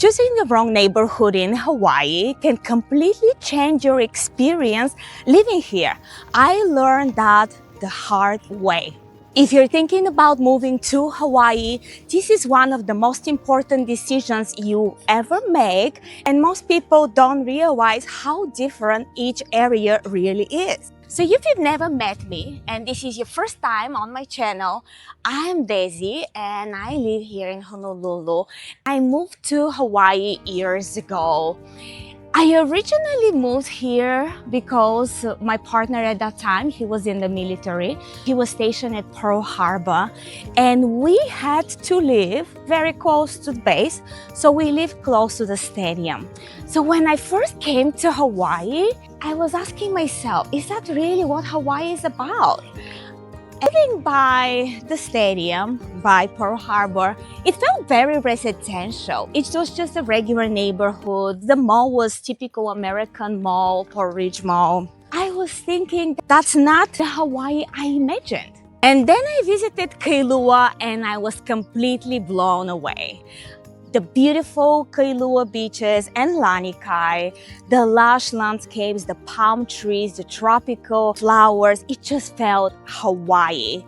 Choosing the wrong neighborhood in Hawaii can completely change your experience living here. I learned that the hard way. If you're thinking about moving to Hawaii, this is one of the most important decisions you ever make, and most people don't realize how different each area really is. So if you've never met me and this is your first time on my channel, I'm Desi and I live here in Honolulu. I moved to Hawaii years ago. I originally moved here because my partner at that time, he was in the military. He was stationed at Pearl Harbor and we had to live very close to the base, so we lived close to the stadium. So when I first came to Hawaii, I was asking myself, is that really what Hawaii is about? Living by the stadium, by Pearl Harbor, it felt very residential. It was just a regular neighborhood. The mall was typical American mall, Porridge Mall. I was thinking that's not the Hawaii I imagined. And then I visited Kailua and I was completely blown away. The beautiful Kailua beaches and Lanikai, the lush landscapes, the palm trees, the tropical flowers, it just felt Hawaii.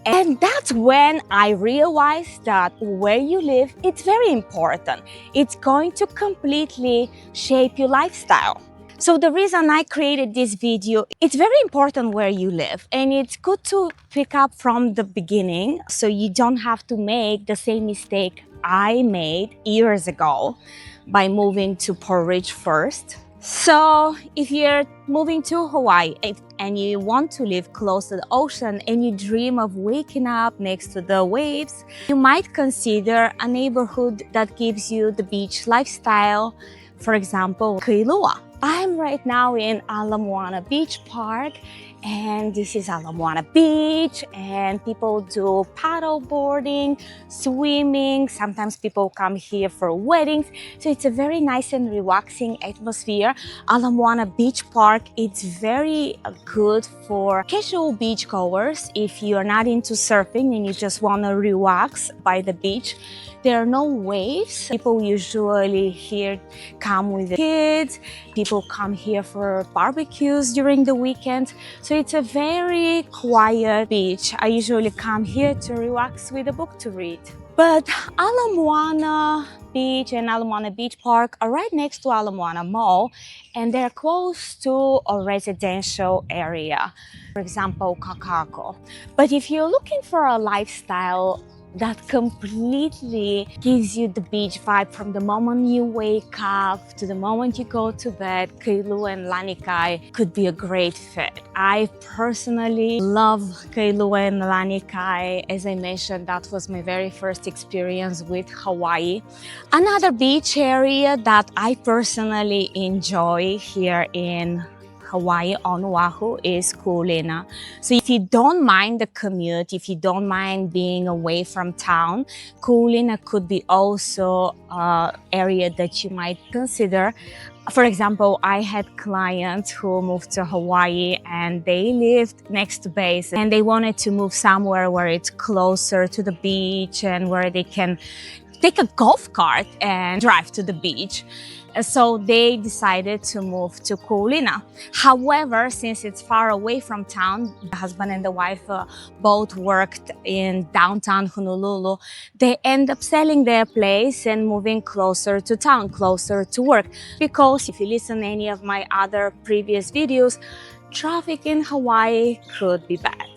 And that's when I realized that where you live, it's very important. It's going to completely shape your lifestyle. So the reason I created this video, it's very important where you live and it's good to pick up from the beginning so you don't have to make the same mistake I made years ago by moving to Porridge first. So if you're moving to Hawaii and you want to live close to the ocean and you dream of waking up next to the waves, you might consider a neighborhood that gives you the beach lifestyle, for example, Kailua. I'm right now in Moana Beach Park and this is Moana Beach and people do paddle boarding, swimming, sometimes people come here for weddings. So it's a very nice and relaxing atmosphere. Moana Beach Park, it's very good for casual beachgoers. If you're not into surfing and you just want to relax by the beach, there are no waves. People usually here come with the kids. People come here for barbecues during the weekend. So it's a very quiet beach. I usually come here to relax with a book to read. But Ala Moana Beach and Ala Moana Beach Park are right next to Ala Moana Mall and they're close to a residential area, for example, Kakako. But if you're looking for a lifestyle that completely gives you the beach vibe from the moment you wake up to the moment you go to bed, Kailua and Lanikai could be a great fit. I personally love Kailua and Lanikai. As I mentioned, that was my very first experience with Hawaii. Another beach area that I personally enjoy here in Hawaii on Oahu is Kuleana. So if you don't mind the commute, if you don't mind being away from town, Kuleana could be also an area that you might consider. For example, I had clients who moved to Hawaii and they lived next to base and they wanted to move somewhere where it's closer to the beach and where they can take a golf cart and drive to the beach. So they decided to move to Kuleana. However, since it's far away from town, the husband and the wife both worked in downtown Honolulu. They end up selling their place and moving closer to town, closer to work. Because if you listen to any of my other previous videos, traffic in Hawaii could be bad,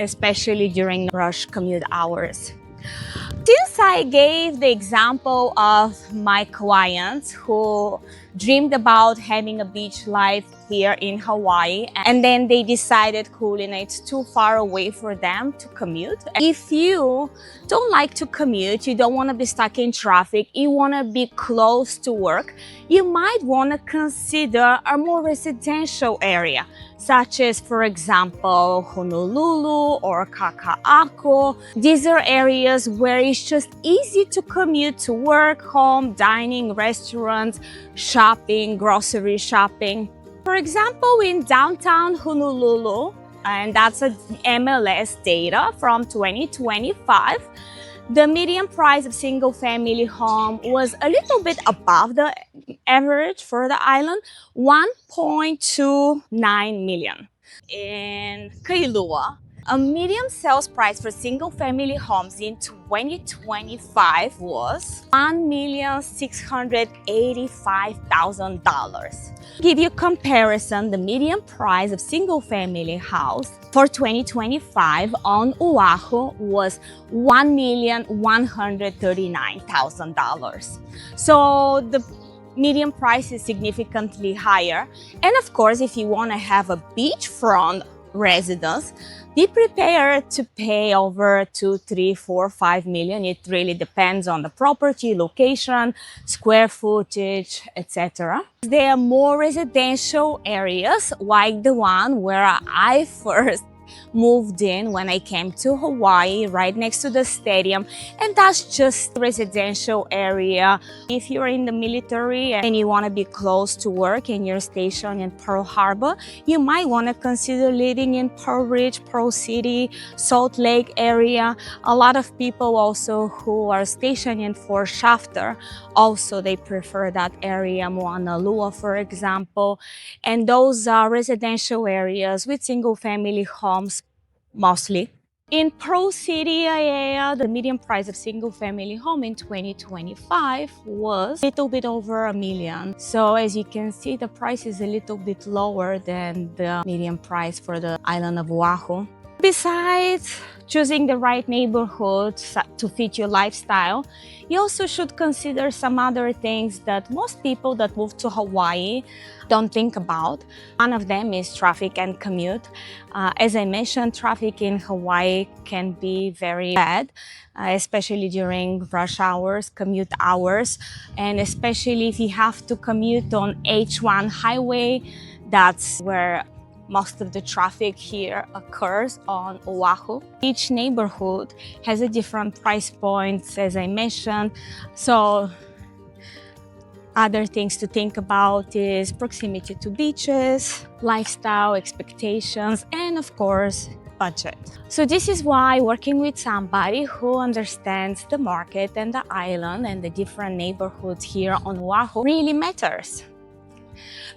especially during rush commute hours. Since I gave the example of my clients who dreamed about having a beach life here in Hawaii and then they decided Kuleana it's too far away for them to commute. If you don't like to commute, you don't want to be stuck in traffic, you want to be close to work, you might want to consider a more residential area, such as, for example, Honolulu or Kaka'ako. These are areas where it's just easy to commute to work, home, dining, restaurants, shopping, grocery shopping. For example, in downtown Honolulu, and that's a MLS data from 2025, The median price of single-family home was a little bit above the average for the island, 1.29 million. In Kailua, a median sales price for single-family homes in 2025 was $1,685,000. To give you a comparison, the median price of single-family house for 2025 on Oahu was $1,139,000. So the median price is significantly higher. And of course, if you want to have a beachfront residence, be prepared to pay over 2, 3, 4, 5 million. It really depends on the property, location, square footage, etc. There are more residential areas like the one where I first moved in when I came to Hawaii, right next to the stadium, and that's just a residential area. If you're in the military and you want to be close to work and you're stationed in Pearl Harbor, you might want to consider living in Pearl Ridge, Pearl City, Salt Lake area. A lot of people also who are stationed in Fort Shafter, also they prefer that area, Moana, for example. And those are residential areas with single-family homes mostly. In Pearl City area, the median price of single-family home in 2025 was a little bit over $1 million. So as you can see, the price is a little bit lower than the median price for the island of Oahu. Besides choosing the right neighborhood to fit your lifestyle, you also should consider some other things that most people that move to Hawaii don't think about. One of them is traffic and commute. As I mentioned, traffic in Hawaii can be very bad, especially during rush hours, commute hours, and especially if you have to commute on H1 highway. That's where most of the traffic here occurs on Oahu. Each neighborhood has a different price points, as I mentioned. So other things to think about is proximity to beaches, lifestyle expectations, and of course, budget. So this is why working with somebody who understands the market and the island and the different neighborhoods here on Oahu really matters.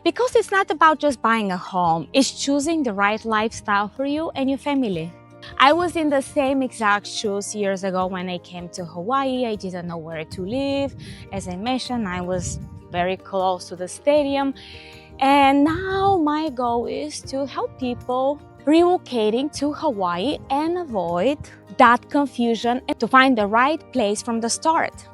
Because it's not about just buying a home, it's choosing the right lifestyle for you and your family. I was in the same exact shoes years ago when I came to Hawaii. I didn't know where to live. As I mentioned, I was very close to the stadium. And now my goal is to help people relocating to Hawaii and avoid that confusion and to find the right place from the start.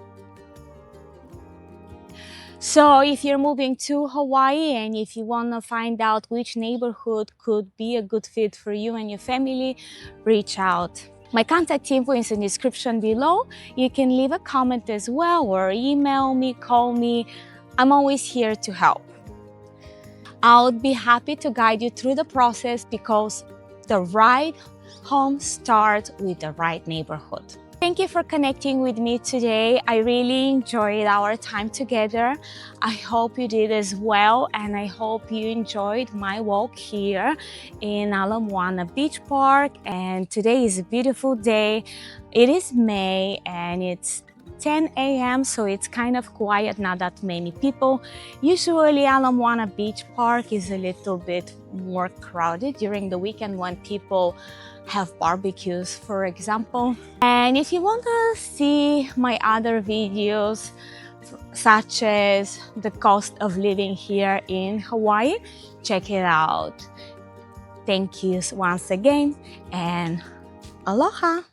So if you're moving to Hawaii and if you want to find out which neighborhood could be a good fit for you and your family, reach out. My contact info is in the description below. You can leave a comment as well or email me, call me. I'm always here to help. I would be happy to guide you through the process because the right home starts with the right neighborhood. Thank you for connecting with me today. I really enjoyed our time together. I hope you did as well, and I hope you enjoyed my walk here in Ala Moana Beach Park. And today is a beautiful day. It is May and it's 10 a.m. so it's kind of quiet, not that many people. Usually Ala Moana Beach Park is a little bit more crowded during the weekend when people have barbecues, for example. And if you want to see my other videos, such as the cost of living here in Hawaii, check it out. Thank you once again, and aloha!